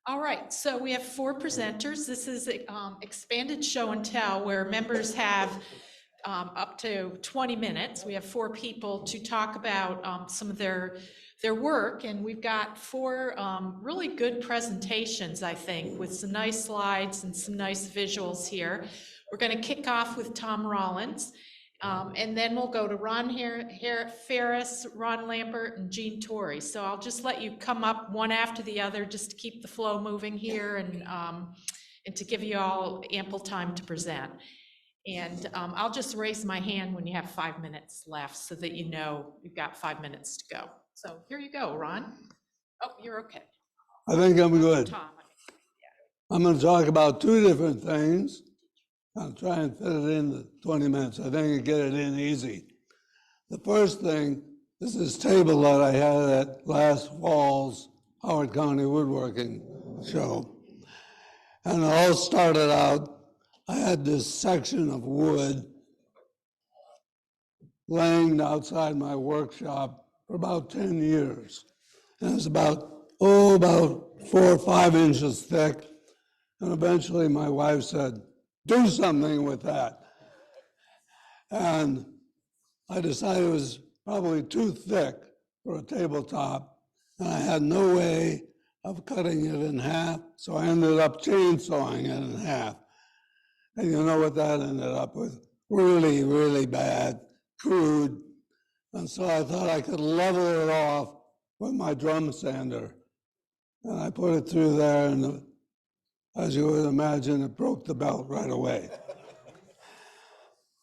All right, so we have 4 presenters. This is expanded show and tell where members have up to 20 minutes. We have 4 people to talk about some of their work, and we've got 4 really good presentations, I think, with some nice slides and some nice visuals here. We're going to kick off with Tom Rollins, and then we'll go to Ron Farris, Ron Lambert, and Jean Torrey. So I'll just let you come up one after the other just to keep the flow moving here and to give you all ample time to present. And I'll just raise my hand when you have 5 minutes left so that you know you've got 5 minutes to go. So here you go, Ron. Oh, you're okay. I think I'm good. Tom. I'm going to talk about 2 different things. I'll try and fit it in the 20 minutes. I think I can get it in easy. The first thing is this table that I had at last fall's Howard County Woodworking Show. And it all started out, I had this section of wood laying outside my workshop for about 10 years. And it was about 4 or 5 inches thick. And eventually my wife said, do something with that. And I decided it was probably too thick for a tabletop, and I had no way of cutting it in half, so I ended up chainsawing it in half. And you know what that ended up with? Really, really bad, crude. And so I thought I could level it off with my drum sander. And I put it through there, and as you would imagine, it broke the belt right away.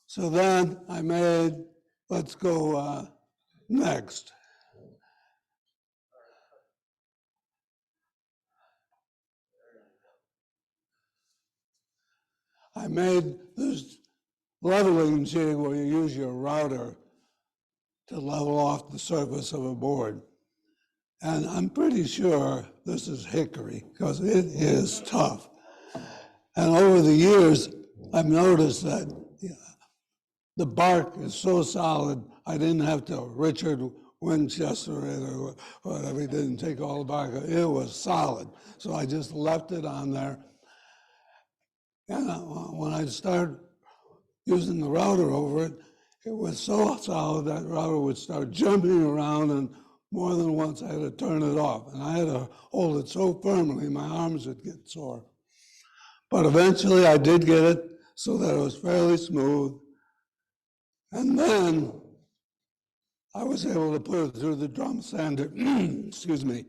So then I made, let's go next. I made this leveling jig where you use your router to level off the surface of a board. And I'm pretty sure this is hickory because it is tough. And over the years, I've noticed that the bark is so solid, I didn't have to Richard Winchester it or whatever. He didn't take all the bark. It was solid. So I just left it on there. And when I started using the router over it, it was so solid that router would start jumping around, and more than once I had to turn it off. And I had to hold it so firmly, my arms would get sore. But eventually I did get it so that it was fairly smooth. And then I was able to put it through the drum sander, excuse me,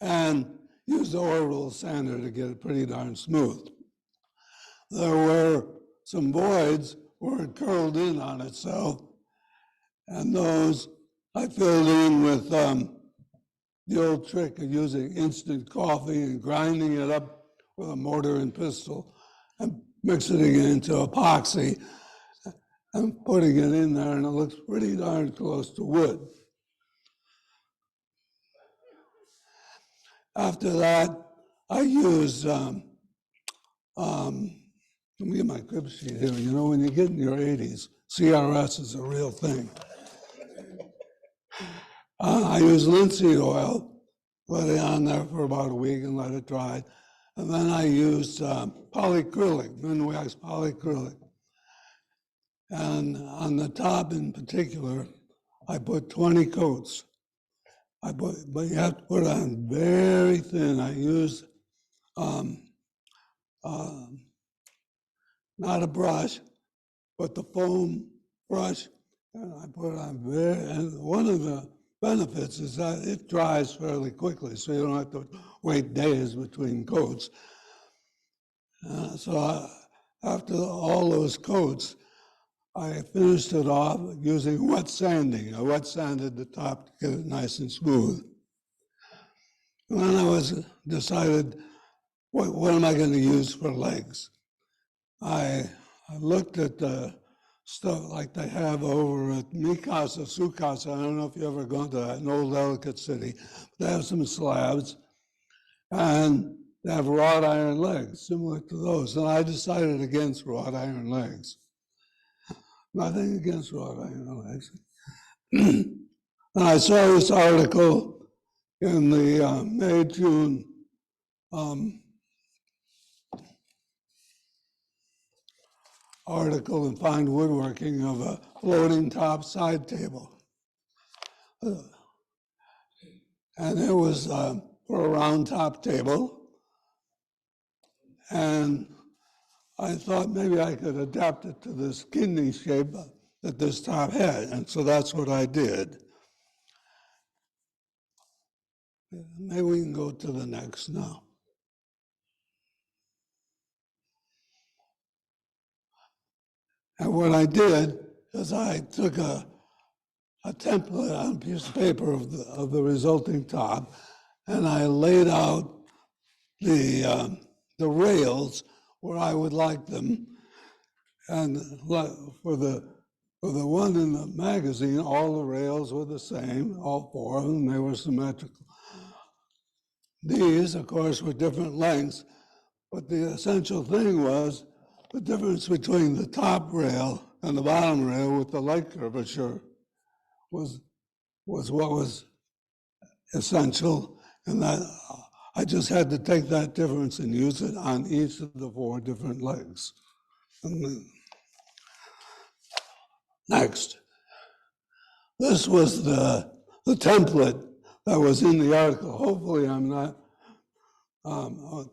and use the orbital sander to get it pretty darn smooth. There were some voids where it curled in on itself, and those I filled in with the old trick of using instant coffee and grinding it up with a mortar and pestle and mixing it into epoxy and putting it in there, and it looks pretty darn close to wood. After that, I used, let me get my crib sheet here. You know, when you get in your 80s, CRS is a real thing. I used linseed oil, let it on there for about a week and let it dry. And then I used polyacrylic, min-wax polyacrylic. And on the top in particular, I put 20 coats. But you have to put it on very thin. I used not a brush, but the foam brush. And I put it on very, and one of the benefits is that it dries fairly quickly, so you don't have to wait days between coats. After all those coats, I finished it off using wet sanding. I wet sanded the top to get it nice and smooth. And then I decided, what am I going to use for legs? I looked at the stuff like they have over at Mikasa, Sukasa. I don't know if you've ever gone to that, an old elegant city. They have some slabs, and they have wrought iron legs, similar to those. And I decided against wrought iron legs. Nothing against wrought iron legs. And I saw this article in the May-June article in Fine Woodworking of a floating top side table. And it was for a round top table. And I thought maybe I could adapt it to this kidney shape that this top had. And so that's what I did. Maybe we can go to the next now. And what I did is I took a template on a piece of paper of the resulting top, and I laid out the rails where I would like them. And for the one in the magazine, all the rails were the same, all four of them, they were symmetrical. These, of course, were different lengths, but the essential thing was the difference between the top rail and the bottom rail with the leg curvature was what was essential, and that I just had to take that difference and use it on each of the four different legs. And then, next, this was the template that was in the article. Hopefully I'm not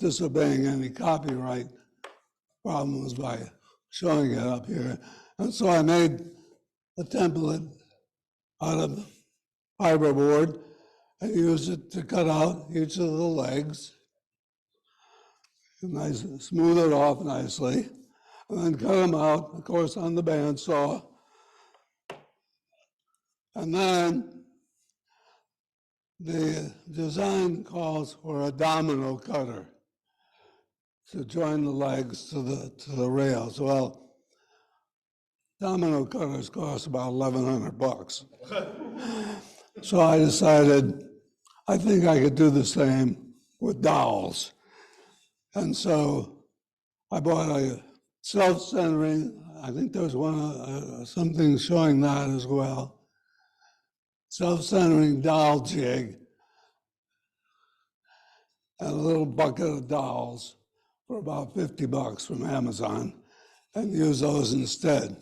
disobeying any copyright problems by showing it up here. And so I made a template out of fiberboard and used it to cut out each of the legs. And I smooth it off nicely, and then cut them out, of course, on the bandsaw. And then the design calls for a domino cutter to join the legs to the rails. Well, domino cutters cost about $1,100. So I decided I think I could do the same with dowels. And so I bought a self-centering, I think there was something showing that as well, self-centering dowel jig and a little bucket of dowels for about $50 from Amazon, and use those instead.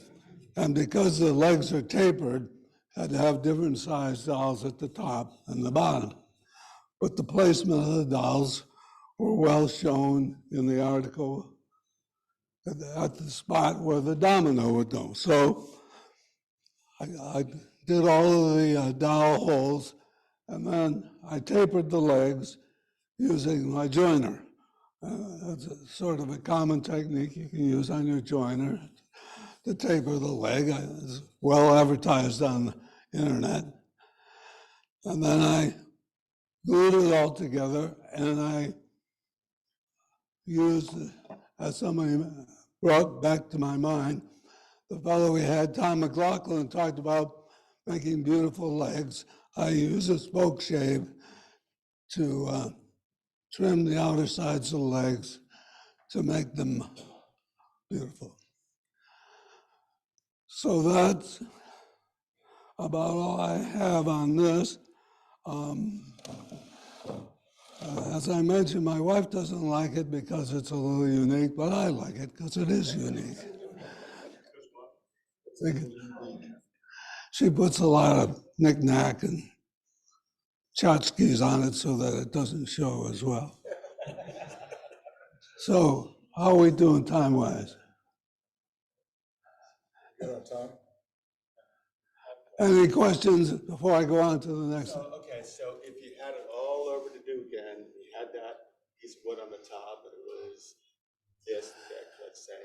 And because the legs are tapered, I had to have different size dowels at the top and the bottom. But the placement of the dowels were well shown in the article at the spot where the domino would go. So I did all of the dowel holes, and then I tapered the legs using my joiner. That's sort of a common technique you can use on your joiner to taper the leg. It's well advertised on the internet. And then I glued it all together, and I used, as somebody brought back to my mind, the fellow we had, Tom McLaughlin, talked about making beautiful legs. I use a spoke shave to trim the outer sides of the legs to make them beautiful. So that's about all I have on this. As I mentioned, my wife doesn't like it because it's a little unique, but I like it because it is unique. She puts a lot of knick-knack and tchotchkes on it so that it doesn't show as well. So how are we doing time-wise? Any questions before I go on to the next one? Okay, so if you had it all over to do again, you had that piece of wood on the top, and it was this thick, let's say,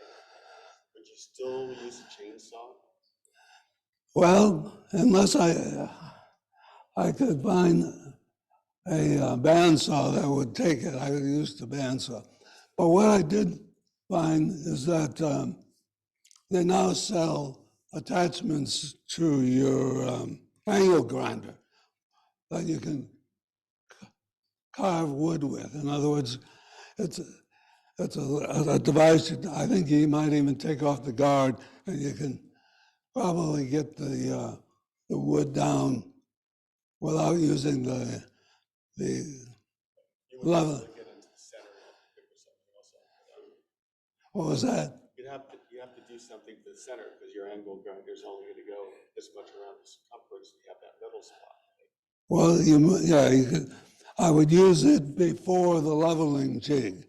would you still use a chainsaw? Well, unless I could find a bandsaw that would take it, I would use the bandsaw. But what I did find is that they now sell attachments to your angle grinder that you can carve wood with. In other words, it's a device. I think you might even take off the guard, and you can probably get the wood down without using the the You would level. have to get into the center and pick something else up. What was that? You have to do something to the center because your angle grinder is only going to go this much around the circumference. You have that middle spot. Well, you could, I would use it before the leveling jig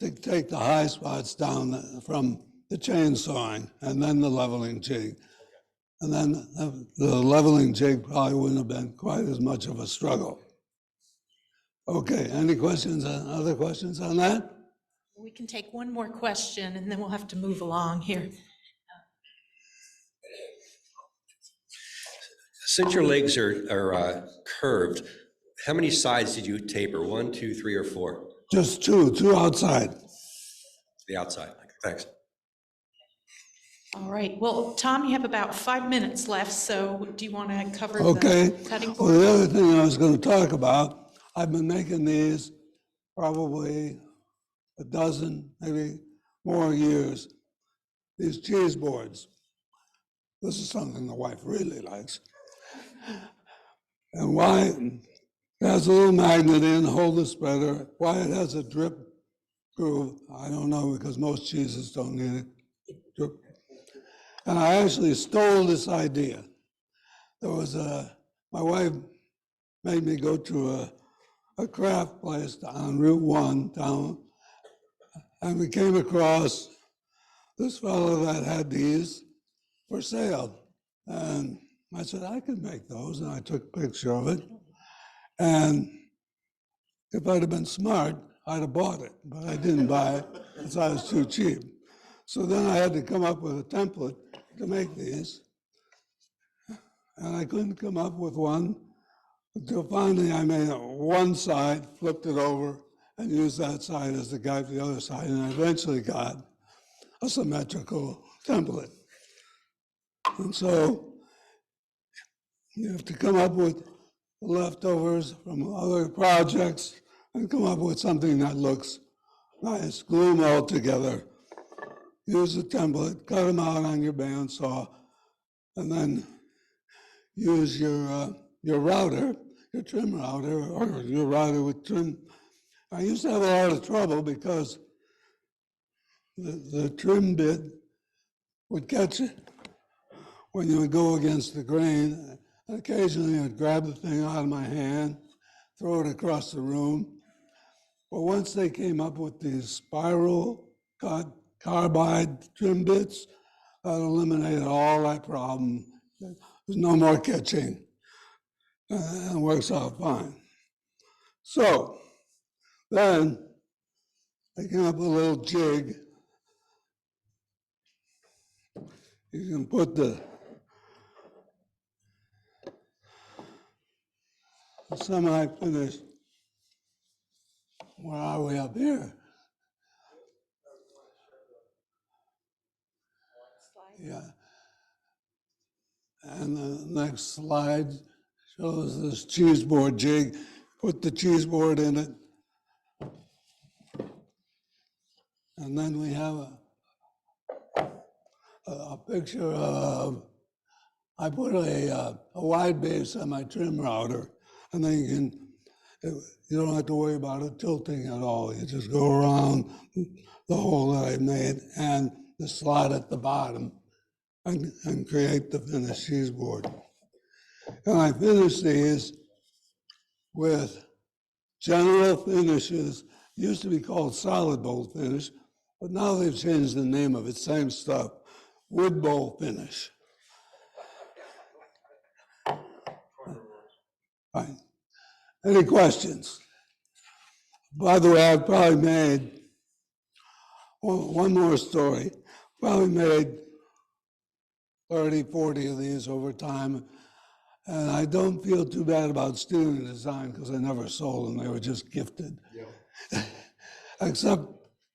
to take the high spots down from the chainsawing and then the leveling jig. And then the leveling jig probably wouldn't have been quite as much of a struggle. Okay, any questions, other questions on that? We can take one more question and then we'll have to move along here. Since your legs are curved, how many sides did you taper? 1, 2, 3, or 4? Just two outside. The outside. Thanks. All right, well, Tom, you have about 5 minutes left, so do you want to cover Okay. the cutting Well, board? the other thing I was going to talk about, I've been making these probably a dozen, maybe more years, these cheese boards. This is something the wife really likes. And why it has a little magnet in, hold the spreader. Why it has a drip groove, I don't know, because most cheeses don't need a drip. And I actually stole this idea. There was my wife made me go to a craft place on Route 1 down, and we came across this fellow that had these for sale. And I said, I could make those, and I took a picture of it. And if I'd have been smart, I'd have bought it, but I didn't buy it because I was too cheap. So then I had to come up with a template to make these. And I couldn't come up with one until finally I made one side, flipped it over, and used that side as the guide for the other side. And I eventually got a symmetrical template. And so you have to come up with leftovers from other projects and come up with something that looks nice. Glue them all together. Use the template, cut them out on your bandsaw, and then use your router, your trim router, or your router with trim. I used to have a lot of trouble because the trim bit would catch it when you would go against the grain. Occasionally I'd grab the thing out of my hand, throw it across the room. But once they came up with these spiral cut carbide trim bits, that eliminated all that problem. There's no more catching, and it works out fine. So then I came up with a little jig. You can put the semi-finished. Where are we up here? Yeah. And the next slide shows this cheese board jig. Put the cheese board in it. And then we have a picture of, I put a wide base on my trim router, and then you don't have to worry about it tilting at all. You just go around the hole that I made and the slot at the bottom and create the finished cheese board. And I finish these with General Finishes. Used to be called solid bowl finish, but now they've changed the name of it, same stuff, wood bowl finish. Right. Any questions? By the way, I've probably made one more story. Probably made 30, 40 of these over time. And I don't feel too bad about stealing the design because I never sold them. They were just gifted. Yeah. Except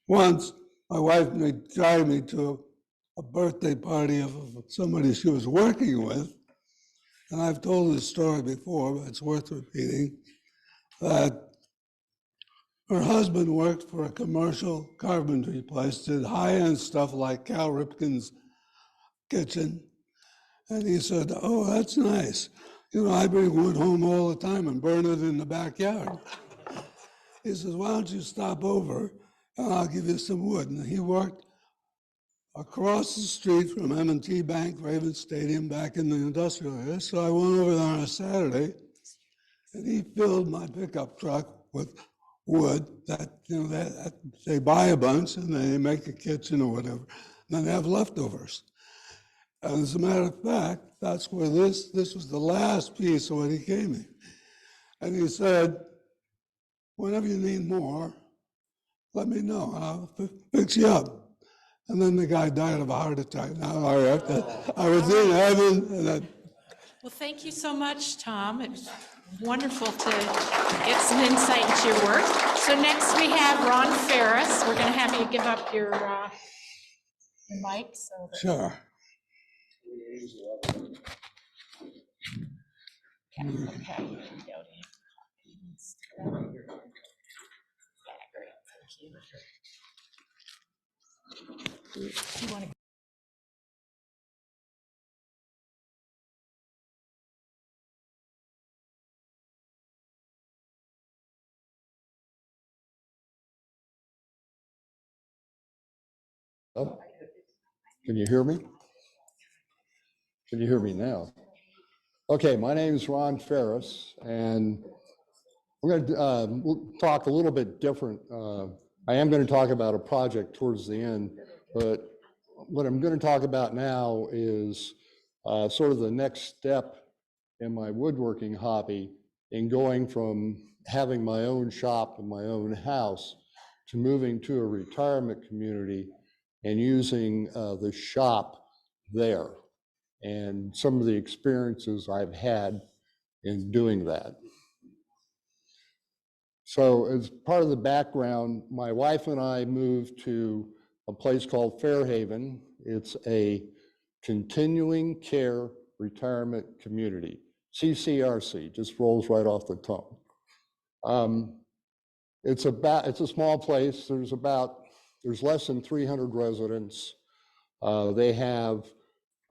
once, my wife drive me to a birthday party of somebody she was working with. And I've told this story before, but it's worth repeating, that her husband worked for a commercial carpentry place, did high-end stuff like Cal Ripken's kitchen. And he said, oh, that's nice. You know, I bring wood home all the time and burn it in the backyard. He says, why don't you stop over and I'll give you some wood. And he worked across the street from M&T Bank, Ravens Stadium, back in the industrial area. So I went over there on a Saturday, and he filled my pickup truck with wood that, you know, that they buy a bunch and they make a kitchen or whatever, and then they have leftovers. And as a matter of fact, that's where this was the last piece of what he gave me. And he said, whenever you need more, let me know, and I'll fix you up. And then the guy died of a heart attack. Now I was in heaven, and then, Well, thank you so much, Tom. It was wonderful to get some insight into your work. So next we have Ron Farris. We're going to have you give up your mic. So that, sure. okay. Here we go. Yeah, great. Thank you. Do you want to? Oh, can you hear me? Can you hear me now? Okay, my name is Ron Farris, and we're going to talk a little bit different. I am going to talk about a project towards the end, but what I'm going to talk about now is sort of the next step in my woodworking hobby in going from having my own shop and my own house to moving to a retirement community and using the shop there and some of the experiences I've had in doing that. So as part of the background, my wife and I moved to a place called Fairhaven. It's a continuing care retirement community. CCRC, just rolls right off the tongue. It's a small place. There's less than 300 residents. They have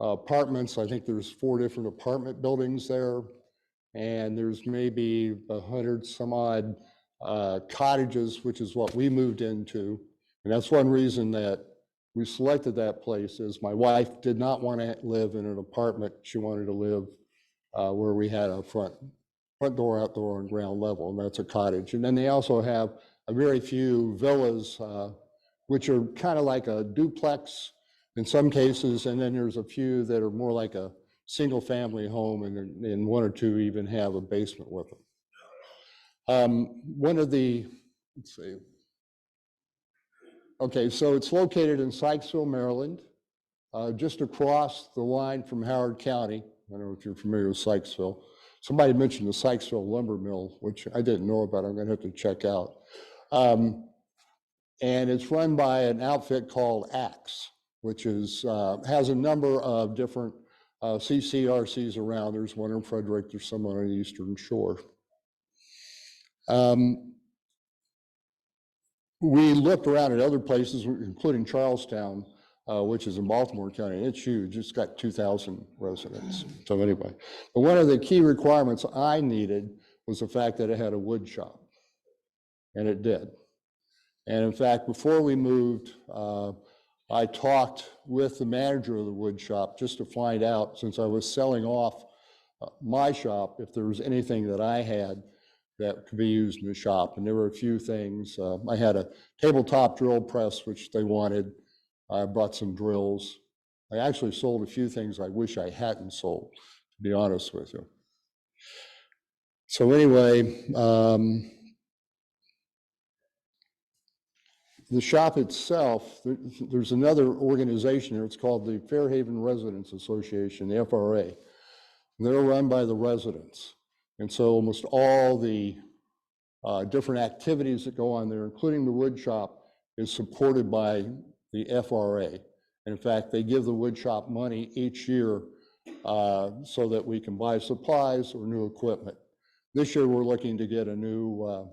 apartments. I think there's 4 different apartment buildings there, and there's maybe 100 some odd cottages, which is what we moved into. And that's one reason that we selected that place, is my wife did not want to live in an apartment. She wanted to live where we had a front door, outdoor, and ground level, and that's a cottage. And then they also have a very few villas, which are kind of like a duplex in some cases, and then there's a few that are more like a single family home, and 1 or 2 even have a basement with them. Let's see. Okay, so it's located in Sykesville, Maryland, just across the line from Howard County. I don't know if you're familiar with Sykesville. Somebody mentioned the Sykesville lumber mill, which I didn't know about. I'm going to have to check out. And it's run by an outfit called Axe, which is has a number of different CCRCs around. There's one in Frederick. There's some on the Eastern Shore. We looked around at other places, including Charlestown, which is in Baltimore County. It's huge. It's got 2,000 residents. So anyway, but one of the key requirements I needed was the fact that it had a wood shop, and it did. And in fact, before we moved, I talked with the manager of the wood shop just to find out, since I was selling off my shop, if there was anything that I had that could be used in the shop. And there were a few things. I had a tabletop drill press, which they wanted. I brought some drills. I actually sold a few things I wish I hadn't sold, to be honest with you. So anyway, the shop itself, there's another organization here. It's called the Fairhaven Residents Association, the FRA. And they're run by the residents. And so almost all the different activities that go on there, including the wood shop, is supported by the FRA. And in fact, they give the wood shop money each year so that we can buy supplies or new equipment. This year, we're looking to get a new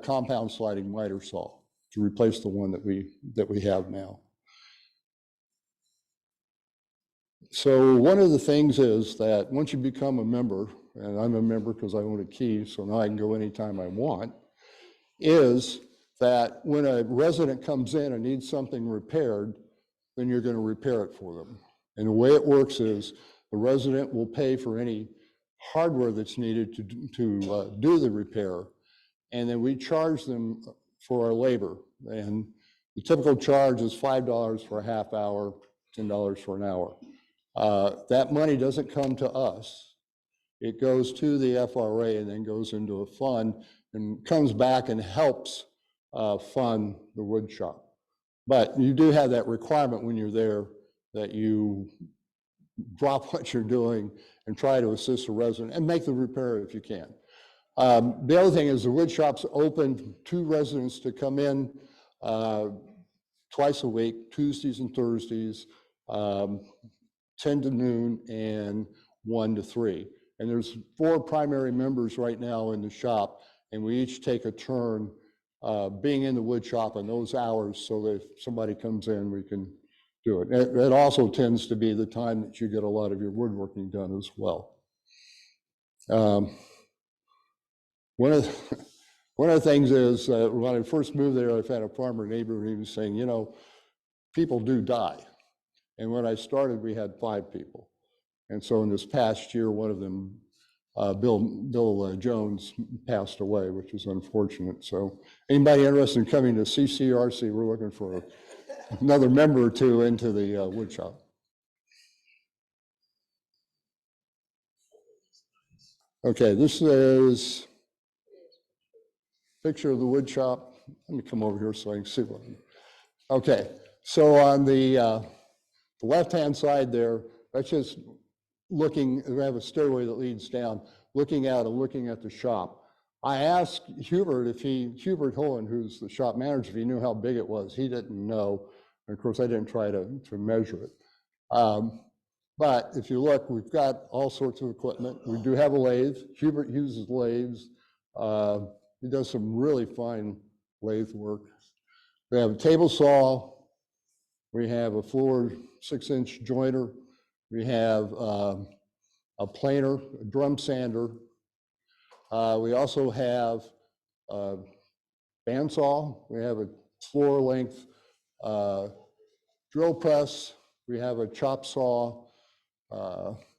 compound sliding miter saw to replace the one that we have now. So one of the things is that once you become a member, and I'm a member because I own a key, so now I can go anytime I want, is that when a resident comes in and needs something repaired, then you're going to repair it for them. And the way it works is the resident will pay for any hardware that's needed to do the repair, and then we charge them for our labor. And the typical charge is $5 for a half hour, $10 for an hour. That money doesn't come to us. It goes to the FRA and then goes into a fund and comes back and helps fund the wood shop. But you do have that requirement when you're there that you drop what you're doing and try to assist the resident and make the repair if you can. The other thing is the wood shop's open to residents to come in twice a week, Tuesdays and Thursdays, 10 to noon and 1 to 3. And there's 4 primary members right now in the shop, and we each take a turn being in the wood shop in those hours so that if somebody comes in, we can do it. It also tends to be the time that you get a lot of your woodworking done as well. One of the things is when I first moved there, I've had a farmer neighbor and he was saying, you know, people do die. And when I started, we had 5 people. And so in this past year, one of them, Bill Jones, passed away, which is unfortunate. So anybody interested in coming to CCRC, we're looking for another member or 2 into the wood shop. Okay, this is a picture of the wood shop. Let me come over here so I can see what. Okay, so on the left-hand side there, that's just looking, we have a stairway that leads down, looking out and looking at the shop. I asked Hubert Hubert Hohen, who's the shop manager, if he knew how big it was. He didn't know. And of course, I didn't try to measure it. But if you look, we've got all sorts of equipment. We do have a lathe. Hubert uses lathes. He does some really fine lathe work. We have a table saw. We have a floor 6-inch joiner. We have a planer, a drum sander. We also have a bandsaw. We have a floor length drill press. We have a chop saw.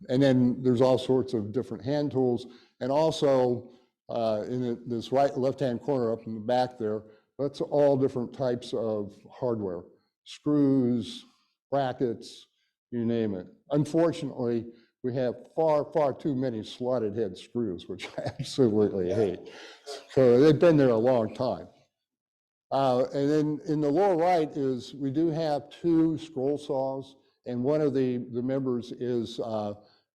And then there's all sorts of different hand tools. And also in this left-hand corner up in the back there, that's all different types of hardware. Screws, brackets, you name it. Unfortunately, we have far too many slotted head screws, which I absolutely hate. So they've been there a long time. And then in the lower right is, we do have 2 scroll saws, and one of the members is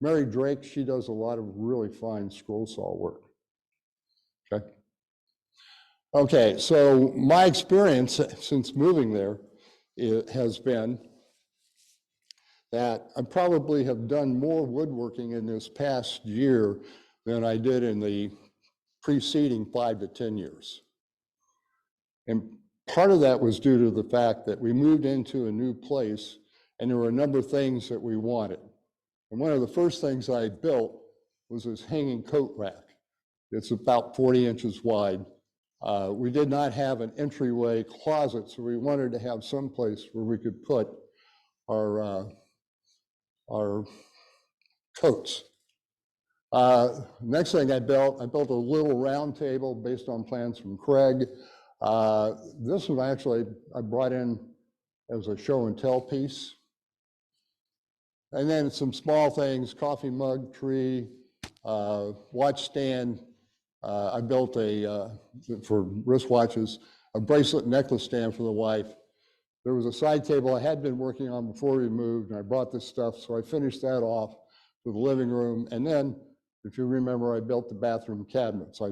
Mary Drake. She does a lot of really fine scroll saw work. Okay. Okay, so my experience since moving there has been that I probably have done more woodworking in this past year than I did in the preceding 5 to 10 years. And part of that was due to the fact that we moved into a new place and there were a number of things that we wanted. And one of the first things I built was this hanging coat rack. It's about 40 inches wide. We did not have an entryway closet, so we wanted to have some place where we could put our coats. Next thing I built a little round table based on plans from Craig. This one actually I brought in as a show and tell piece. And then some small things, coffee mug, tree, watch stand. I built for wristwatches, a bracelet necklace stand for the wife. There was a side table I had been working on before we moved, and I brought this stuff, so I finished that off for the living room. And then, if you remember, I built the bathroom cabinets. I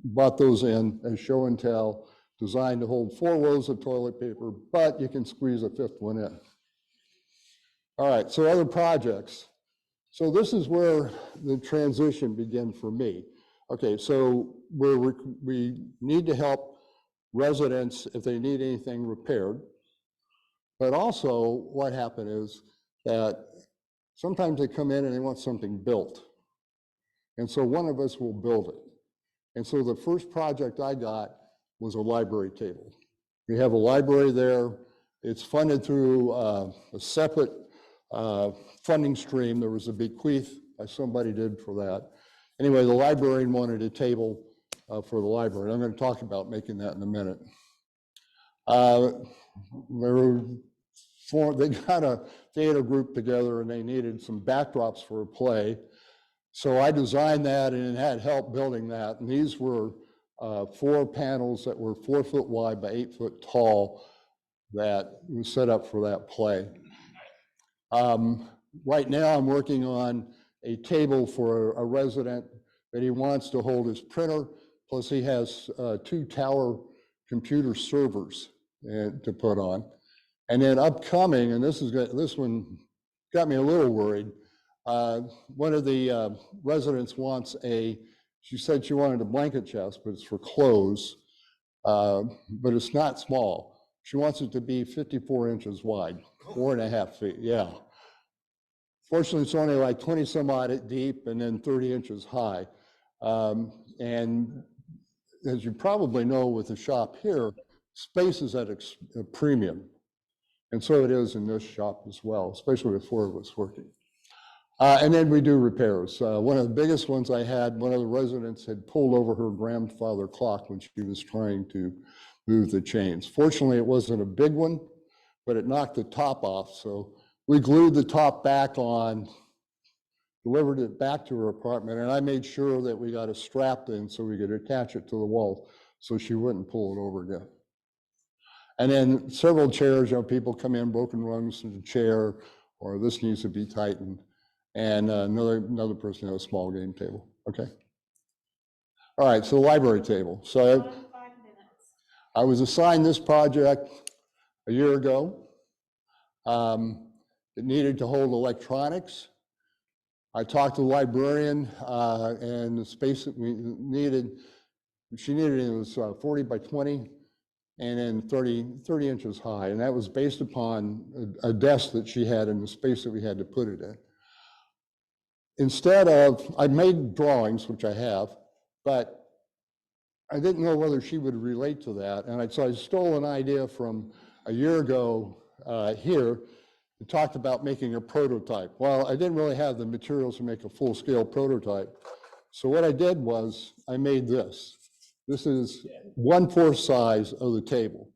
brought those in as show and tell, designed to hold 4 rolls of toilet paper, but you can squeeze a 5th one in. All right, so other projects. So this is where the transition began for me. Okay, so we need to help residents if they need anything repaired. But also what happened is that sometimes they come in and they want something built. And so one of us will build it. And so the first project I got was a library table. We have a library there. It's funded through a separate funding stream. There was a bequeath somebody did for that. Anyway, the librarian wanted a table for the library. I'm going to talk about making that in a minute. They got a theater group together and they needed some backdrops for a play. So I designed that and had help building that. And these were 4 panels that were 4 foot wide by 8 foot tall that was set up for that play. Right now I'm working on a table for a resident that he wants to hold his printer, plus he has 2 tower computer servers to put on. And then upcoming, and this one got me a little worried, one of the residents wants she said she wanted a blanket chest, but it's for clothes, but it's not small. She wants it to be 54 inches wide, 4.5 feet, yeah. Fortunately, it's only like 20 some odd deep and then 30 inches high. And as you probably know with the shop here, space is at a premium. And so it is in this shop as well, especially with 4 of us working. And then we do repairs. One of the biggest ones I had, one of the residents had pulled over her grandfather clock when she was trying to move the chains. Fortunately, it wasn't a big one, but it knocked the top off. So we glued the top back on, delivered it back to her apartment, and I made sure that we got a strap in so we could attach it to the wall so she wouldn't pull it over again. And then several chairs, people come in, broken rungs in the chair, or this needs to be tightened. And another person had a small game table, okay? All right, so the library table. So 5 minutes. I was assigned this project a year ago. It needed to hold electronics. I talked to the librarian and the space that we needed, it was 40 by 20 and then 30 inches high. And that was based upon a desk that she had in the space that we had to put it in. Instead of, I made drawings, which I have, but I didn't know whether she would relate to that. And so I stole an idea from a year ago here. We talked about making a prototype. Well, I didn't really have the materials to make a full-scale prototype. So what I did was I made this. This is 1/4 size of the table.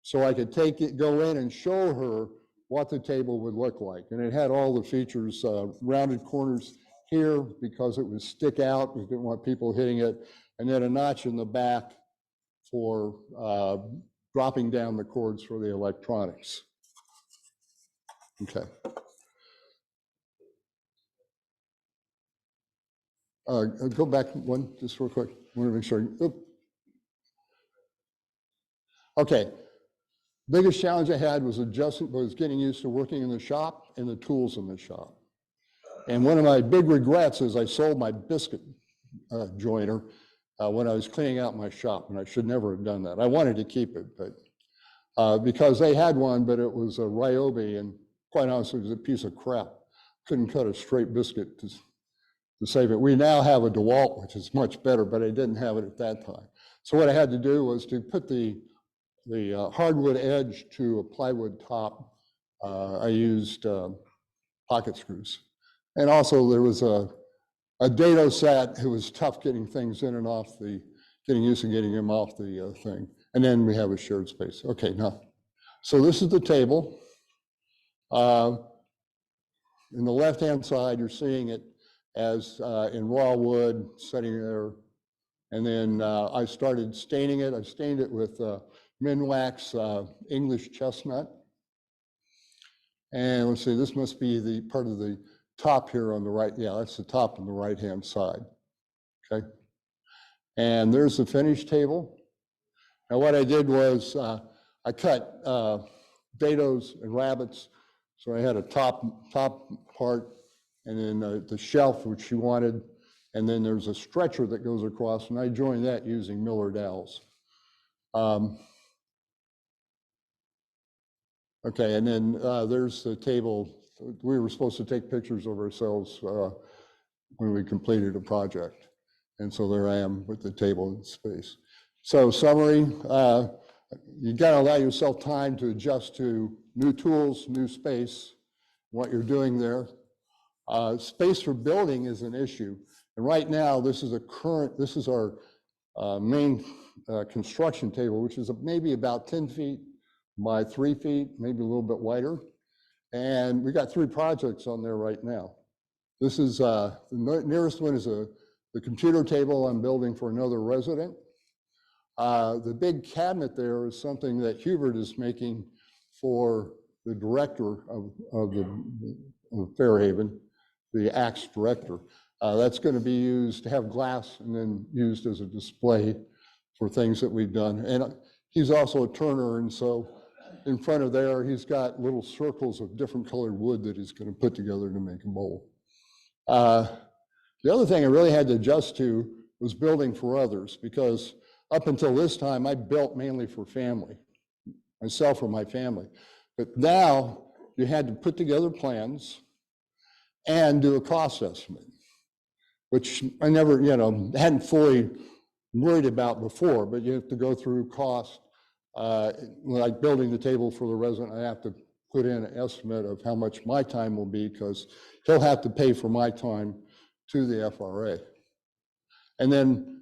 So I could take it, go in and show her what the table would look like. And it had all the features, rounded corners here because it would stick out. We didn't want people hitting it. And then a notch in the back for dropping down the cords for the electronics. Okay. Go back one, just real quick. I want to make sure. Okay. Biggest challenge I had was getting used to working in the shop and the tools in the shop. And one of my big regrets is I sold my biscuit joiner when I was cleaning out my shop, and I should never have done that. I wanted to keep it, but because they had one, but it was a Ryobi, and quite honestly, it was a piece of crap. Couldn't cut a straight biscuit to save it. We now have a DeWalt, which is much better, but I didn't have it at that time. So what I had to do was to put the hardwood edge to a plywood top. I used pocket screws. And also there was a dado set. It was tough getting things in and off getting used to getting them off the thing. And then we have a shared space. Okay, now, so this is the table. In the left-hand side, you're seeing it as in raw wood sitting there. And then I started staining it. I stained it with Minwax English chestnut. And let's see, this must be the part of the top here on the right. Yeah, that's the top on the right-hand side. Okay. And there's the finished table. Now what I did was I cut dados and rabbits. So I had a top part and then the shelf, which she wanted. And then there's a stretcher that goes across, and I joined that using Miller dowels. Okay, and then there's the table we were supposed to take pictures of ourselves when we completed a project. And so there I am with the table and space. So summary, you gotta allow yourself time to adjust to new tools, new space, what you're doing there. Space for building is an issue. And right now, this is our main construction table, which is maybe about 10 feet by 3 feet, maybe a little bit wider. And we got 3 projects on there right now. This is, the nearest one is the computer table I'm building for another resident. The big cabinet there is something that Hubert is making for the director of Fairhaven, the ACTS director. That's going to be used to have glass and then used as a display for things that we've done. And he's also a turner, and so in front of there, he's got little circles of different colored wood that he's going to put together to make a bowl. The other thing I really had to adjust to was building for others, because up until this time, I built mainly for family, myself or my family. But now you had to put together plans and do a cost estimate, which I never, hadn't fully worried about before, but you have to go through cost. Like building the table for the resident, I have to put in an estimate of how much my time will be, because he'll have to pay for my time to the FRA. And then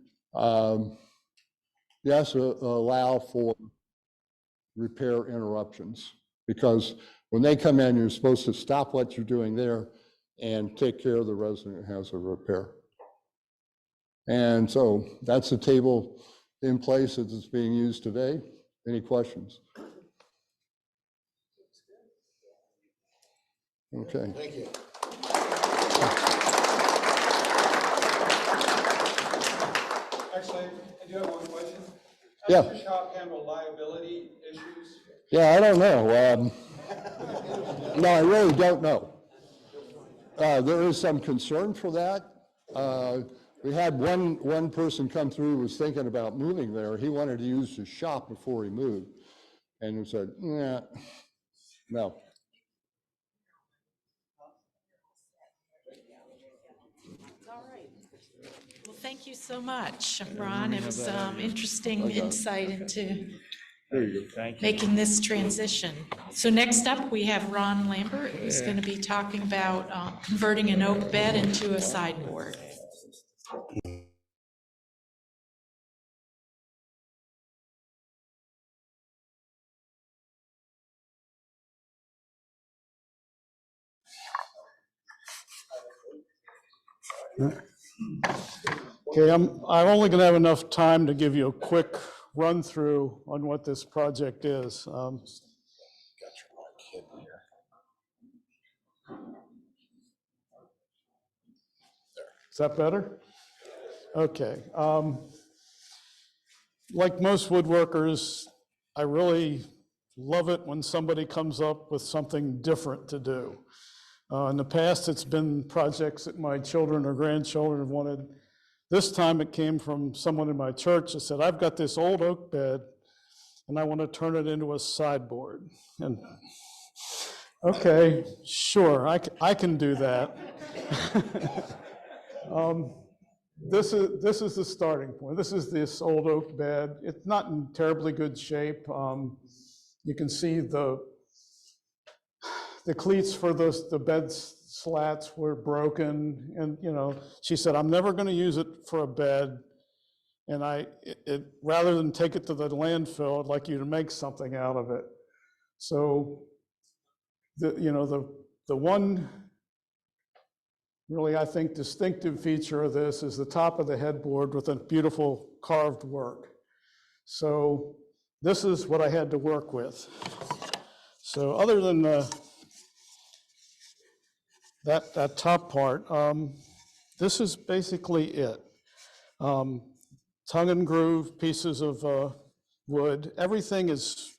you also allow for repair interruptions, because when they come in, you're supposed to stop what you're doing there and take care of the resident who has a repair. And so that's the table in place as it's being used today. Any questions? Okay. Thank you. Actually, I do have one question. How Yeah. does your shop handle liability issues? Yeah, I don't know. No, I really don't know. There is some concern for that. We had one person come through who was thinking about moving there. He wanted to use his shop before he moved. And he said, nah, no. All right. Well, thank you so much, Ron. It was interesting insight into making this transition. So next up, we have Ron Lambert, who's going to be talking about converting an oak bed into a sideboard. Okay, I'm only going to have enough time to give you a quick run through on what this project is. Is that better? Okay. Like most woodworkers, I really love it when somebody comes up with something different to do. In the past, it's been projects that my children or grandchildren have wanted. This time it came from someone in my church that said, I've got this old oak bed and I want to turn it into a sideboard. And okay, sure, I can do that. This is the starting point. This is this old oak bed. It's not in terribly good shape. You can see the cleats for the bed slats were broken, and she said, I'm never going to use it for a bed, and rather than take it to the landfill, I'd like you to make something out of it. So the one really, I think, distinctive feature of this is the top of the headboard with a beautiful carved work. So this is what I had to work with. So other than that top part, this is basically it. Tongue and groove pieces of wood. Everything is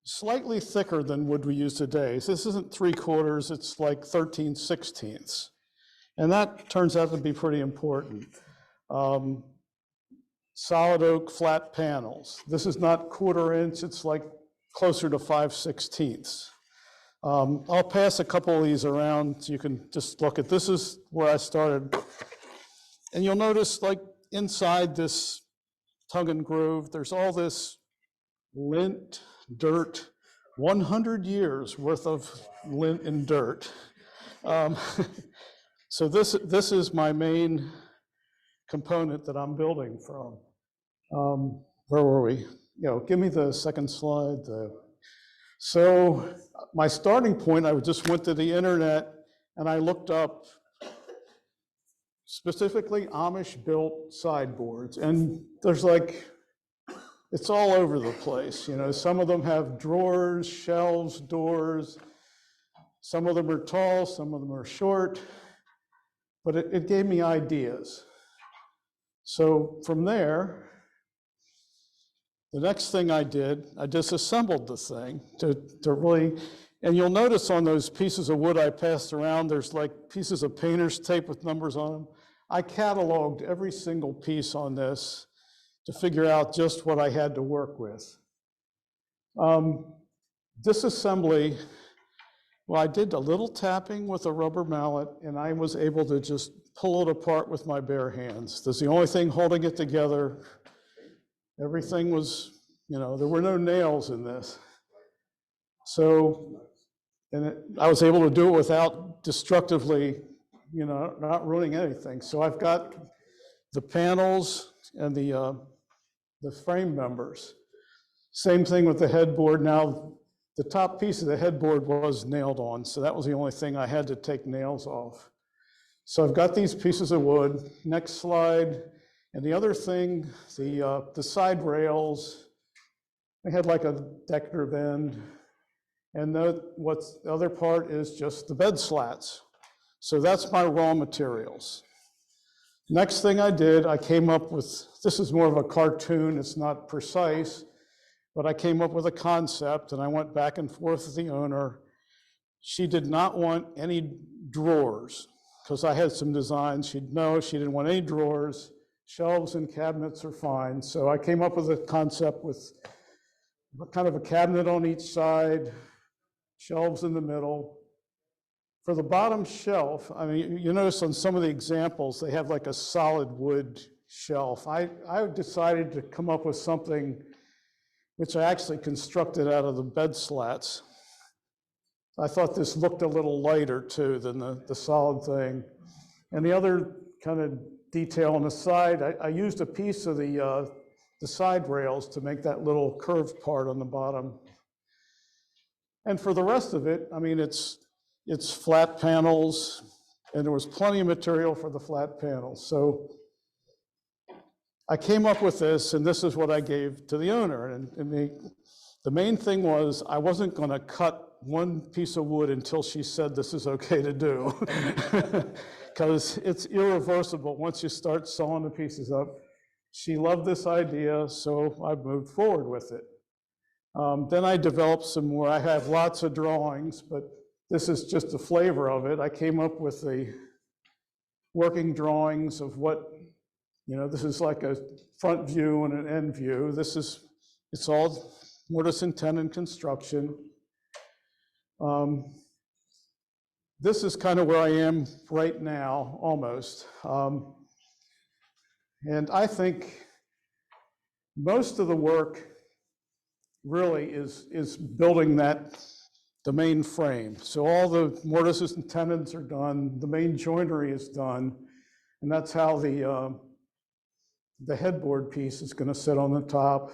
slightly thicker than wood we use today. So this isn't 3/4, it's like 13/16. And that turns out to be pretty important. Solid oak flat panels. This is not 1/4 inch, it's like closer to 5/16. I'll pass a couple of these around so you can just look at, this is where I started. And you'll notice like inside this tongue and groove, there's all this lint, dirt, 100 years worth of lint and dirt. So this is my main component that I'm building from. Where were we? Give me the second slide. So my starting point, I just went to the internet and I looked up specifically Amish built sideboards, and there's like, it's all over the place. Some of them have drawers, shelves, doors. Some of them are tall, some of them are short, but it gave me ideas. So from there, the next thing I did, I disassembled the thing to really, and you'll notice on those pieces of wood I passed around, there's like pieces of painter's tape with numbers on them. I cataloged every single piece on this to figure out just what I had to work with. Disassembly, well, I did a little tapping with a rubber mallet and I was able to just pull it apart with my bare hands. That's the only thing holding it together. Everything was, there were no nails in this. So, I was able to do it without destructively, not ruining anything. So I've got the panels and the frame members. Same thing with the headboard. Now, the top piece of the headboard was nailed on, so that was the only thing I had to take nails off. So I've got these pieces of wood. Next slide. And the other thing, the side rails, they had like a decorative end. And the other part is just the bed slats. So that's my raw materials. Next thing I did, I came up with, this is more of a cartoon, it's not precise, but I came up with a concept and I went back and forth with the owner. She did not want any drawers because I had some designs. She didn't want any drawers. Shelves and cabinets are fine. So I came up with a concept with kind of a cabinet on each side, shelves in the middle. For the bottom shelf, I mean, you notice on some of the examples, they have like a solid wood shelf. I decided to come up with something which I actually constructed out of the bed slats. I thought this looked a little lighter too than the solid thing. And the other kind of detail on the side, I used a piece of the side rails to make that little curved part on the bottom. And for the rest of it, I mean, it's flat panels, and there was plenty of material for the flat panels. So I came up with this, and this is what I gave to the owner. And the main thing was I wasn't going to cut one piece of wood until she said this is okay to do, because it's irreversible once you start sawing the pieces up. She loved this idea, so I moved forward with it. Then I developed some more. I have lots of drawings, but this is just a flavor of it. I came up with the working drawings of what, this is like a front view and an end view. It's all mortise and tenon construction. This is kind of where I am right now, almost. And I think most of the work really is building the main frame. So all the mortises and tenons are done, the main joinery is done, and that's how the headboard piece is going to sit on the top.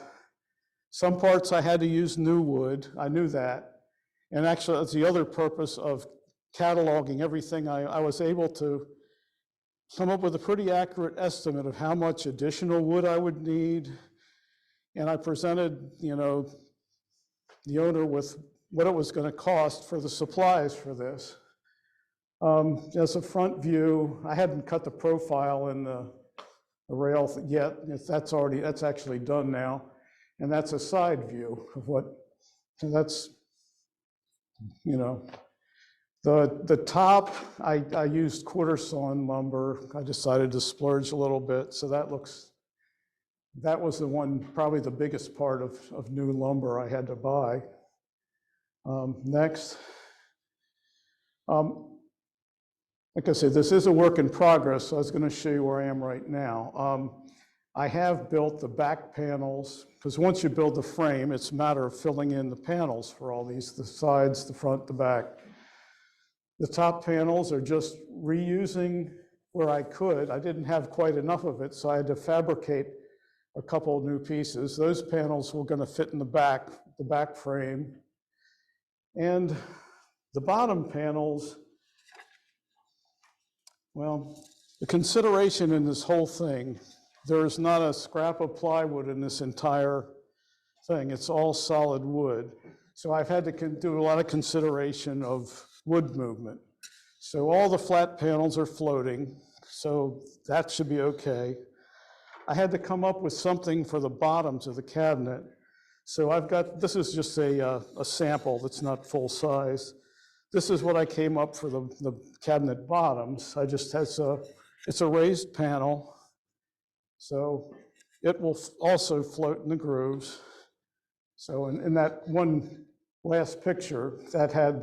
Some parts I had to use new wood, I knew that. And actually that's the other purpose of cataloging everything. I was able to come up with a pretty accurate estimate of how much additional wood I would need. And I presented, the owner with what it was going to cost for the supplies for this. As a front view, I hadn't cut the profile in the rail yet. That's actually done now. And that's a side view of what, and that's, the top, I used quarter sawn lumber. I decided to splurge a little bit. So that was the one, probably the biggest part of new lumber I had to buy. Next. Like I said, this is a work in progress, so I was going to show you where I am right now. I have built the back panels, because once you build the frame, it's a matter of filling in the panels for all these, the sides, the front, the back. The top panels are just reusing where I could. I didn't have quite enough of it, so I had to fabricate a couple of new pieces. Those panels were going to fit in the back frame. And the bottom panels, well, the consideration in this whole thing, there is not a scrap of plywood in this entire thing. It's all solid wood. So I've had to do a lot of consideration of wood movement. So all the flat panels are floating, so that should be okay. I had to come up with something for the bottoms of the cabinet. So I've got, this is just a sample that's not full size. This is what I came up for the cabinet bottoms. I just has it's a raised panel. So it will also float in the grooves. So in that one last picture, that had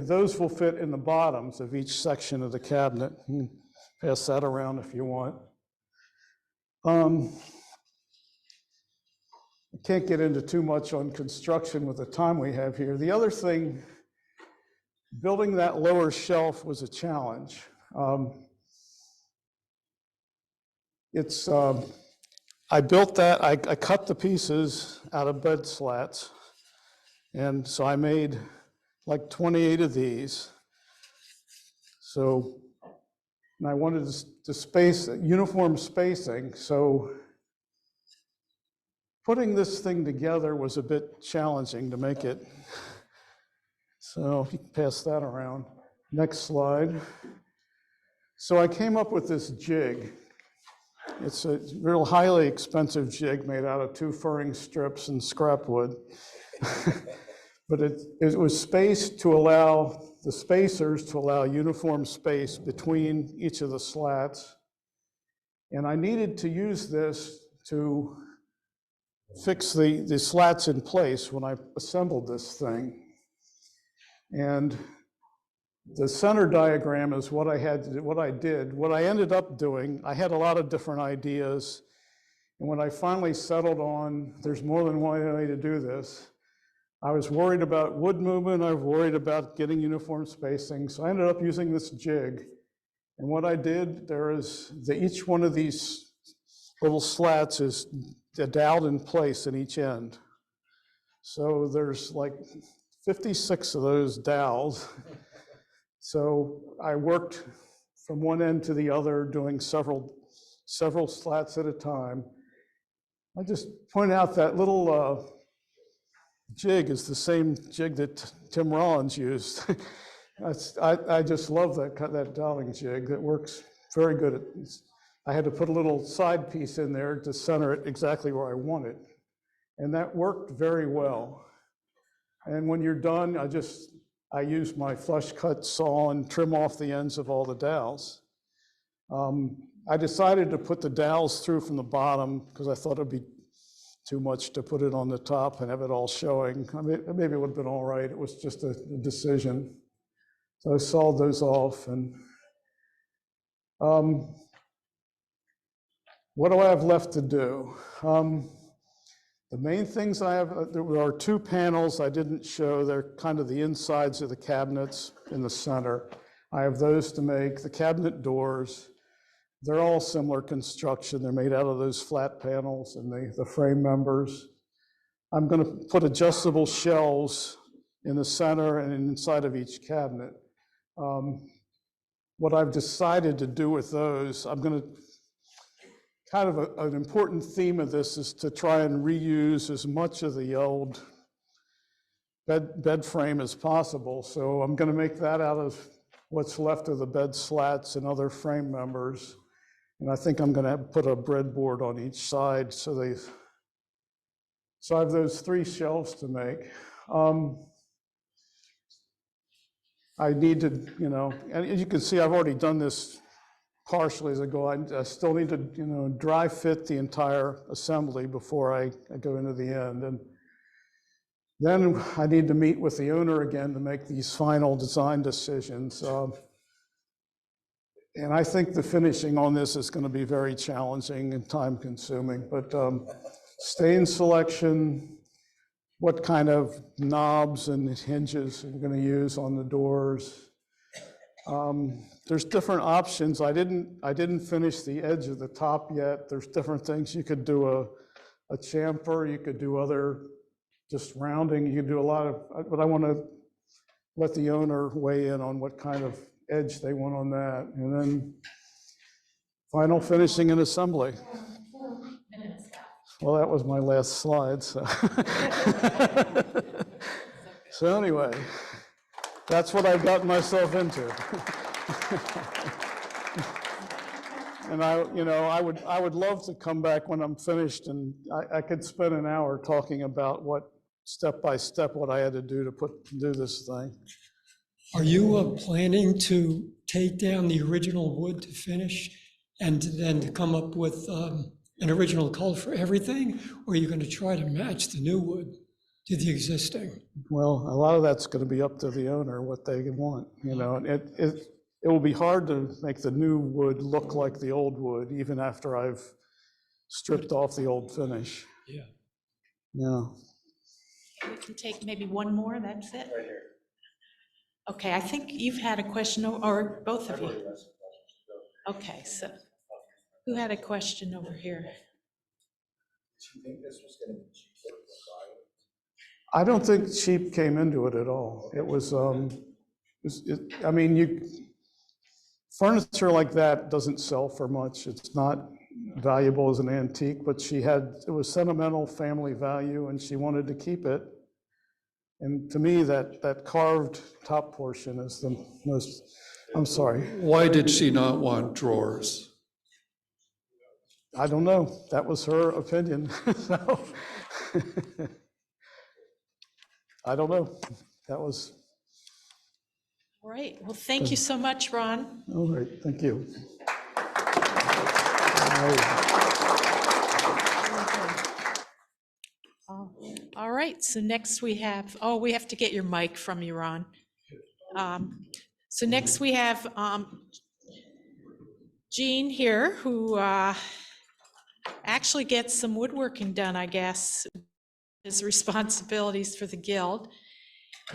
those will fit in the bottoms of each section of the cabinet. You can pass that around if you want. I can't get into too much on construction with the time we have here. The other thing, building that lower shelf was a challenge. I built that, I cut the pieces out of bed slats. And so I made like 28 of these. So, and I wanted to space, uniform spacing. So putting this thing together was a bit challenging to make it. So if you can pass that around. Next slide. So I came up with this jig. It's a real highly expensive jig made out of 2 furring strips and scrap wood. But it was spaced to allow the spacers to allow uniform space between each of the slats. And I needed to use this to fix the slats in place when I assembled this thing. And the center diagram is what I had to do, what I did. What I ended up doing, I had a lot of different ideas. And when I finally settled on, there's more than one way to do this, I was worried about wood movement. I was worried about getting uniform spacing. So I ended up using this jig. And what I did, each one of these little slats is doweled in place in each end. So there's like 56 of those dowels. So I worked from one end to the other, doing several slats at a time. I just point out that little jig is the same jig that Tim Rollins used. I just love that doweling jig. That works very good. I had to put a little side piece in there to center it exactly where I want it. And that worked very well. And when you're done, I use my flush cut saw and trim off the ends of all the dowels. I decided to put the dowels through from the bottom because I thought it'd be too much to put it on the top and have it all showing. I mean, maybe it would have been all right. It was just a decision. So I sawed those off. And what do I have left to do? The main things I have, there are 2 panels I didn't show. They're kind of the insides of the cabinets in the center. I have those to make. The cabinet doors, they're all similar construction. They're made out of those flat panels and the frame members. I'm going to put adjustable shelves in the center and inside of each cabinet. What I've decided to do with those, I'm going to kind of an important theme of this is to try and reuse as much of the old bed frame as possible. So I'm going to make that out of what's left of the bed slats and other frame members. And I think I'm going to put a breadboard on each side. So I have those 3 shelves to make. I need to, and as you can see, I've already done this partially as I go. I still need to, dry fit the entire assembly before I go into the end. And Then I need to meet with the owner again to make these final design decisions. And I think the finishing on this is going to be very challenging and time consuming, but stain selection, what kind of knobs and hinges we're going to use on the doors. There's different options. I didn't finish the edge of the top yet. There's different things. You could do a chamfer, you could do other just rounding, you could do a lot of, but I want to let the owner weigh in on what kind of edge they want on that. And then final finishing and assembly. Well, that was my last slide, so. So anyway, that's what I got myself into. And I would love to come back when I'm finished, and I could spend an hour talking about what step by step what I had to do to do this thing. Are you planning to take down the original wood to finish and then to come up with an original color for everything? Or are you going to try to match the new wood to the existing? Well, a lot of that's going to be up to the owner, what they want, and it will be hard to make the new wood look like the old wood, even after I've stripped off the old finish. Yeah. Yeah. We can take maybe one more, that's it? Right here. Okay, I think you've had a question, or both of you. Okay, so who had a question over here? Do you think this was going to be cheaper? I don't think cheap came into it at all. It was, I mean, furniture like that doesn't sell for much. It's not valuable as an antique, but it was sentimental family value, and she wanted to keep it. And to me, that carved top portion is the most, I'm sorry. Why did she not want drawers? I don't know. That was her opinion. So, I don't know. That was. All right, well, thank you so much, Ron. All right, thank you. All right, so next we have, we have to get your mic from you, Ron. So next we have Jean here, who actually gets some woodworking done, I guess, his responsibilities for the guild.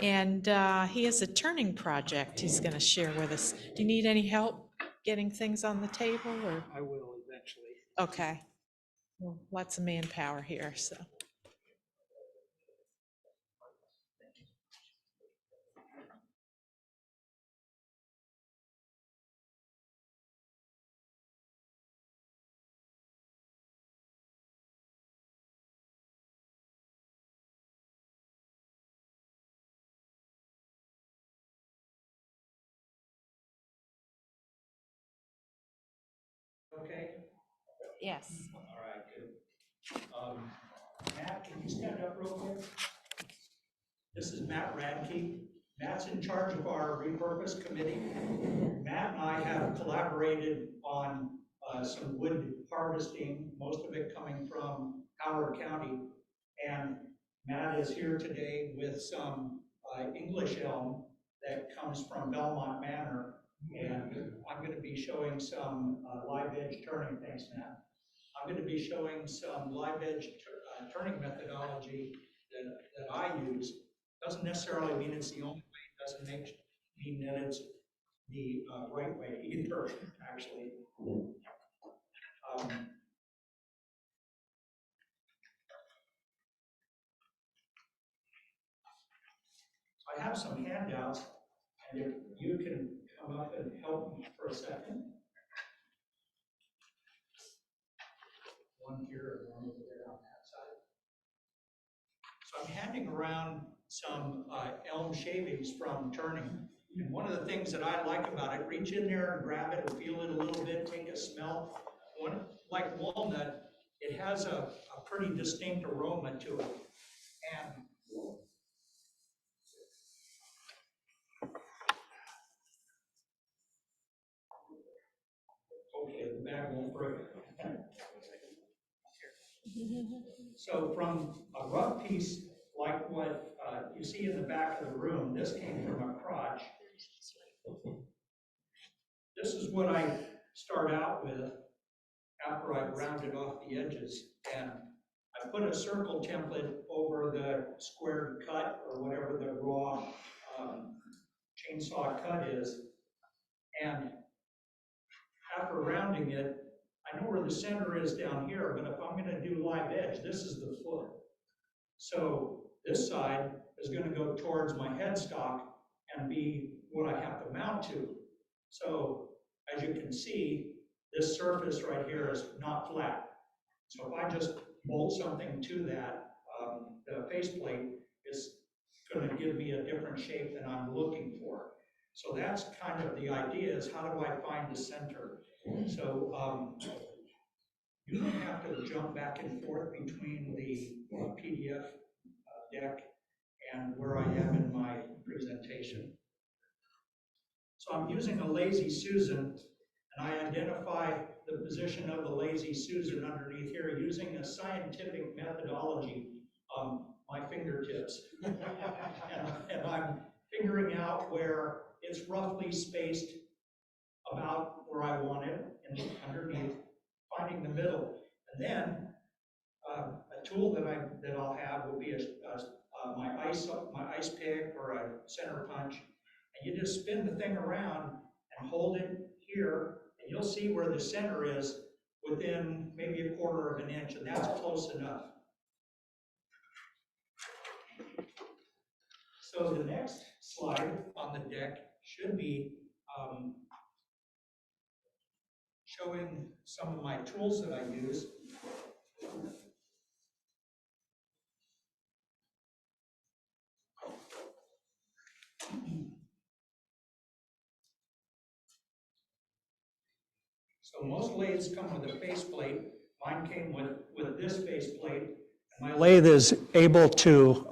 And he has a turning project he's going to share with us. Do you need any help getting things on the table, or? I will eventually. Okay. Well, lots of manpower here, so. Okay, Yes. all right, good. Matt, can you stand up real quick? This is Matt Radke. Matt's in charge of our repurpose committee. Matt and I have collaborated on some wood harvesting, most of it coming from Howard County. And Matt is here today with some English elm that comes from Belmont Manor. And I'm going to be showing some live edge turning, thanks Matt. I'm going to be showing some live edge turning methodology that I use. Doesn't necessarily mean it's the only way, doesn't mean that it's the right way either, actually. I have some handouts, and if you can come up and help me for a second. One here and one over there on that side. So I'm handing around some elm shavings from turning. And one of the things that I like about it, reach in there and grab it and feel it a little bit, take a smell. Like walnut, it has a pretty distinct aroma to it. And okay, the bag won't break. So from a rough piece like what you see in the back of the room, this came from a crotch. This is what I start out with after I've rounded off the edges. And I put a circle template over the squared cut or whatever the raw chainsaw cut is. And after rounding it, I know where the center is down here, but if I'm going to do live edge, this is the foot. So this side is going to go towards my headstock and be what I have to mount to. So as you can see, this surface right here is not flat. So if I just bolt something to that, the faceplate is going to give me a different shape than I'm looking for. So that's kind of the idea, is how do I find the center? So you don't have to jump back and forth between the PDF deck and where I am in my presentation. So I'm using a Lazy Susan, and I identify the position of the Lazy Susan underneath here using a scientific methodology, my fingertips. and I'm figuring out where it's roughly spaced about where I want it, and underneath, finding the middle. And then a tool that I'll have will be my ice pick or a center punch, and you just spin the thing around and hold it here, and you'll see where the center is within maybe 1/4 of an inch, and that's close enough. So the next slide on the deck should be showing some of my tools that I use. So most lathes come with a faceplate. Mine came with this faceplate. My lathe is able to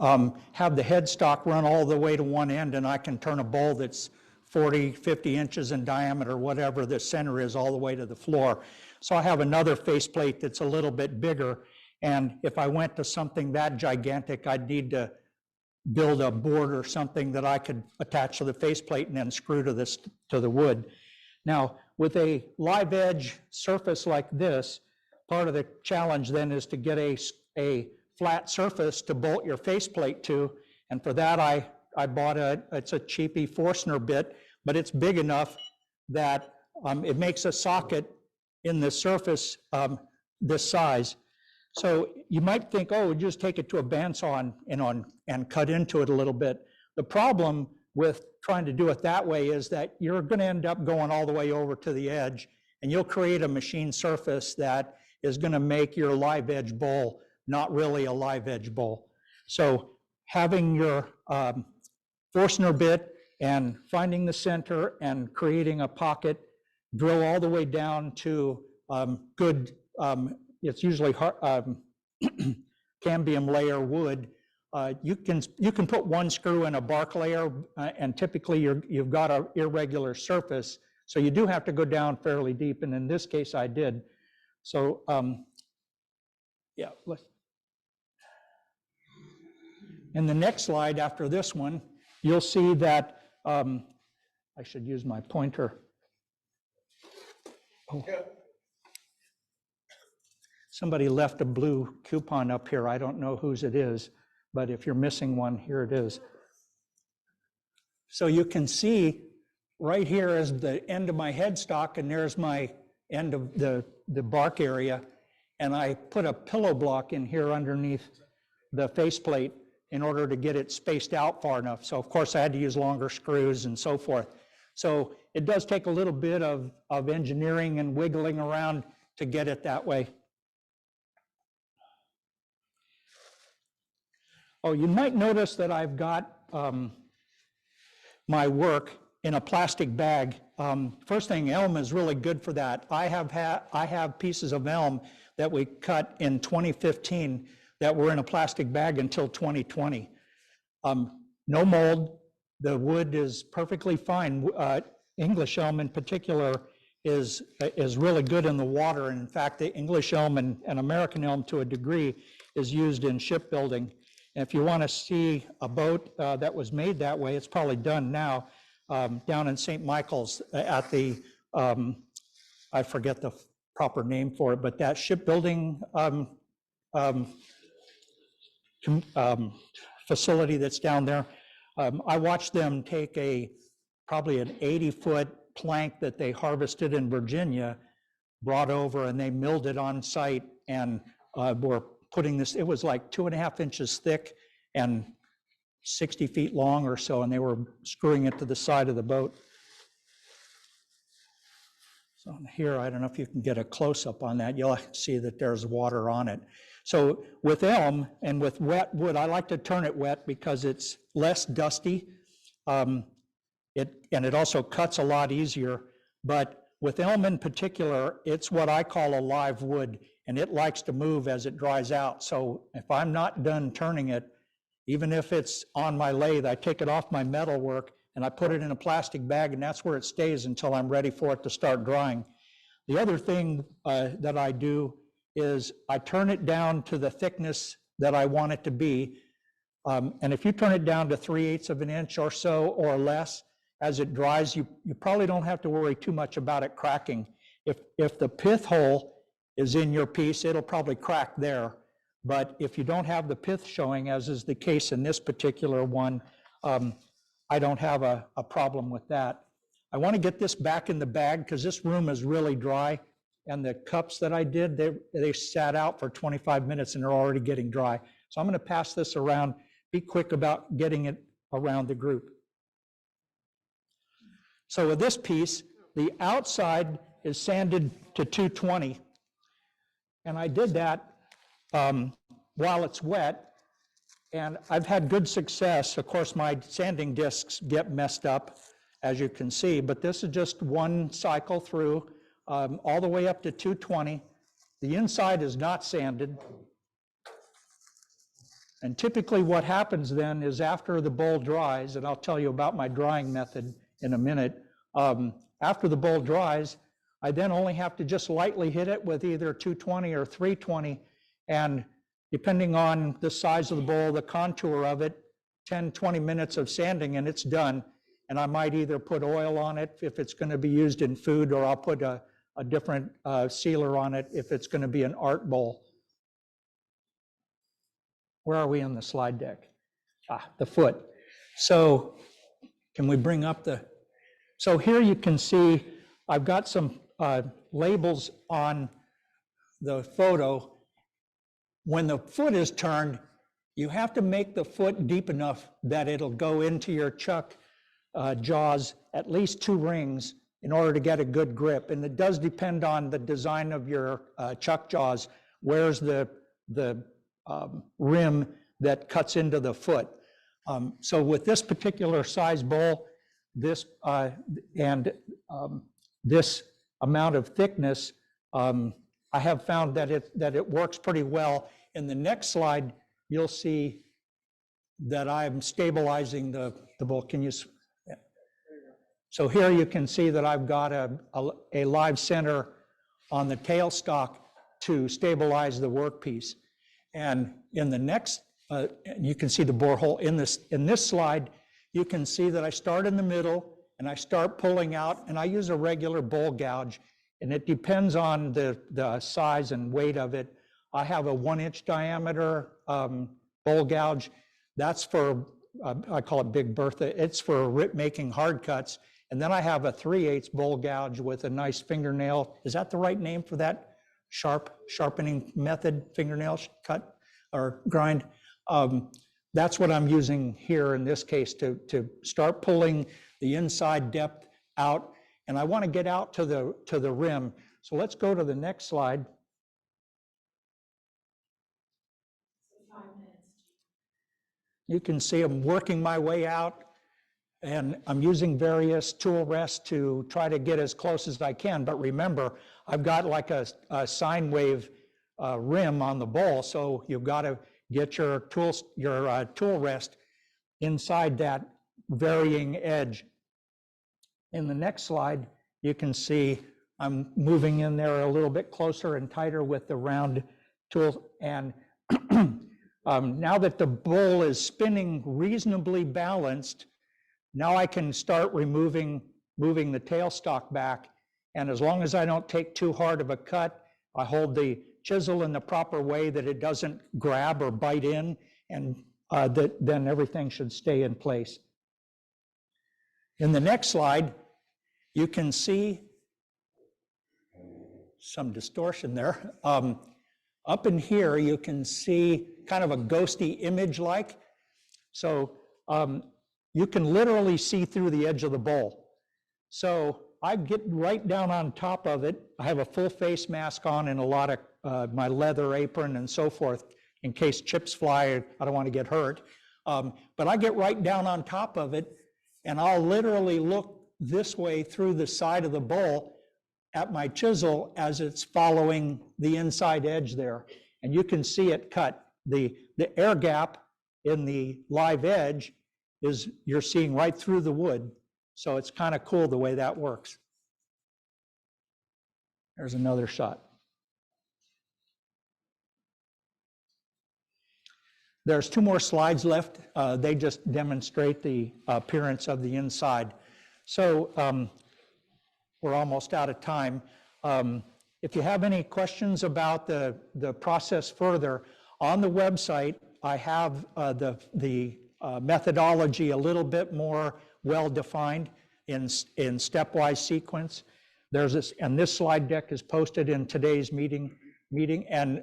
have the headstock run all the way to one end, and I can turn a bowl that's 40, 50 inches in diameter, whatever the center is, all the way to the floor. So I have another faceplate that's a little bit bigger, and if I went to something that gigantic, I'd need to build a board or something that I could attach to the faceplate and then screw to the wood. Now, with a live edge surface like this, part of the challenge then is to get a flat surface to bolt your faceplate to, and for that I bought it's a cheapy Forstner bit, but it's big enough that it makes a socket in the surface this size. So you might think, oh, just take it to a bandsaw and cut into it a little bit. The problem with trying to do it that way is that you're going to end up going all the way over to the edge, and you'll create a machine surface that is going to make your live edge bowl not really a live edge bowl. So having your Forstner bit and finding the center and creating a pocket, drill all the way down to good, it's usually cambium layer wood. You can put one screw in a bark layer, and typically you've got an irregular surface, so you do have to go down fairly deep, and in this case I did. So yeah. In the next slide after this one, you'll see that I should use my pointer. Oh. Somebody left a blue coupon up here. I don't know whose it is, but if you're missing one, here it is. So you can see right here is the end of my headstock, and there's my end of the bark area. And I put a pillow block in here underneath the faceplate in order to get it spaced out far enough. So of course I had to use longer screws and so forth. So it does take a little bit of engineering and wiggling around to get it that way. Oh, you might notice that I've got my work in a plastic bag. First thing, elm is really good for that. I have pieces of elm that we cut in 2015 that were in a plastic bag until 2020. No mold, the wood is perfectly fine. English elm in particular is really good in the water, and in fact the English elm and American elm to a degree is used in shipbuilding. And if you want to see a boat that was made that way, it's probably done now, down in St. Michael's at the, I forget the proper name for it, but that shipbuilding facility that's down there. I watched them take probably an 80-foot plank that they harvested in Virginia, brought over, and they milled it on site, and were putting this, it was like 2.5 inches thick and 60 feet long or so, and they were screwing it to the side of the boat. So here, I don't know if you can get a close-up on that. You'll see that there's water on it. So with elm and with wet wood, I like to turn it wet because it's less dusty. And it also cuts a lot easier. But with elm in particular, it's what I call a live wood, and it likes to move as it dries out. So if I'm not done turning it, even if it's on my lathe, I take it off my metal work and I put it in a plastic bag, and that's where it stays until I'm ready for it to start drying. The other thing that I do is I turn it down to the thickness that I want it to be. And if you turn it down to 3/8 of an inch or so or less, as it dries, you probably don't have to worry too much about it cracking. If the pith hole is in your piece, it'll probably crack there. But if you don't have the pith showing, as is the case in this particular one, I don't have a problem with that. I want to get this back in the bag because this room is really dry, and the cups that I did, they sat out for 25 minutes and they're already getting dry. So I'm going to pass this around, be quick about getting it around the group. So with this piece, the outside is sanded to 220, and I did that while it's wet, and I've had good success. Of course, my sanding discs get messed up, as you can see, but this is just one cycle through, all the way up to 220. The inside is not sanded. And typically what happens then is after the bowl dries, and I'll tell you about my drying method in a minute, after the bowl dries, I then only have to just lightly hit it with either 220 or 320, and depending on the size of the bowl, the contour of it, 10, 20 minutes of sanding and it's done. And I might either put oil on it if it's going to be used in food, or I'll put a different sealer on it if it's going to be an art bowl. Where are we on the slide deck? The foot. So can we bring up so here you can see I've got some labels on the photo. When the foot is turned, you have to make the foot deep enough that it'll go into your chuck jaws at least 2 rings in order to get a good grip. And it does depend on the design of your chuck jaws. Where's the rim that cuts into the foot? So with this particular size bowl, this this amount of thickness, I have found that it works pretty well. In the next slide, you'll see that I'm stabilizing the bowl. Can you? So here you can see that I've got a live center on the tailstock to stabilize the workpiece. And in the next, you can see the borehole in this slide. You can see that I start in the middle and I start pulling out, and I use a regular bowl gouge, and it depends on the size and weight of it. I have a 1-inch diameter bowl gouge. That's for, I call it Big Bertha. It's for making hard cuts. And then I have a 3/8 bowl gouge with a nice fingernail. Is that the right name for that sharpening method, fingernail cut or grind? That's what I'm using here in this case to start pulling the inside depth out. And I want to get out to the rim. So let's go to the next slide. You can see I'm working my way out, and I'm using various tool rests to try to get as close as I can. But remember, I've got like a sine wave rim on the bowl, so you've got to get your tool rest inside that varying edge. In the next slide, you can see I'm moving in there a little bit closer and tighter with the round tool, and Now that the bowl is spinning reasonably balanced, now I can start moving the tailstock back. And as long as I don't take too hard of a cut, I hold the chisel in the proper way that it doesn't grab or bite in, and then everything should stay in place. In the next slide, you can see some distortion there. Up in here, you can see kind of a ghosty image like. So you can literally see through the edge of the bowl. So I get right down on top of it. I have a full face mask on and a lot of my leather apron and so forth in case chips fly. I don't want to get hurt. But I get right down on top of it, and I'll literally look this way through the side of the bowl at my chisel as it's following the inside edge there. And you can see it cut. The air gap in the live edge is you're seeing right through the wood. So it's kind of cool the way that works. There's another shot. There's 2 more slides left. They just demonstrate the appearance of the inside. So we're almost out of time. If you have any questions about the process further, on the website, I have the methodology a little bit more well-defined in stepwise sequence. There's this, and this slide deck is posted in today's meeting, and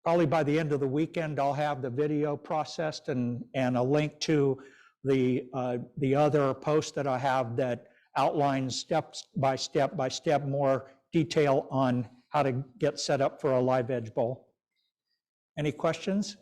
probably by the end of the weekend, I'll have the video processed and a link to the other post that I have that outlines step by step more detail on how to get set up for a live edge bowl. Any questions?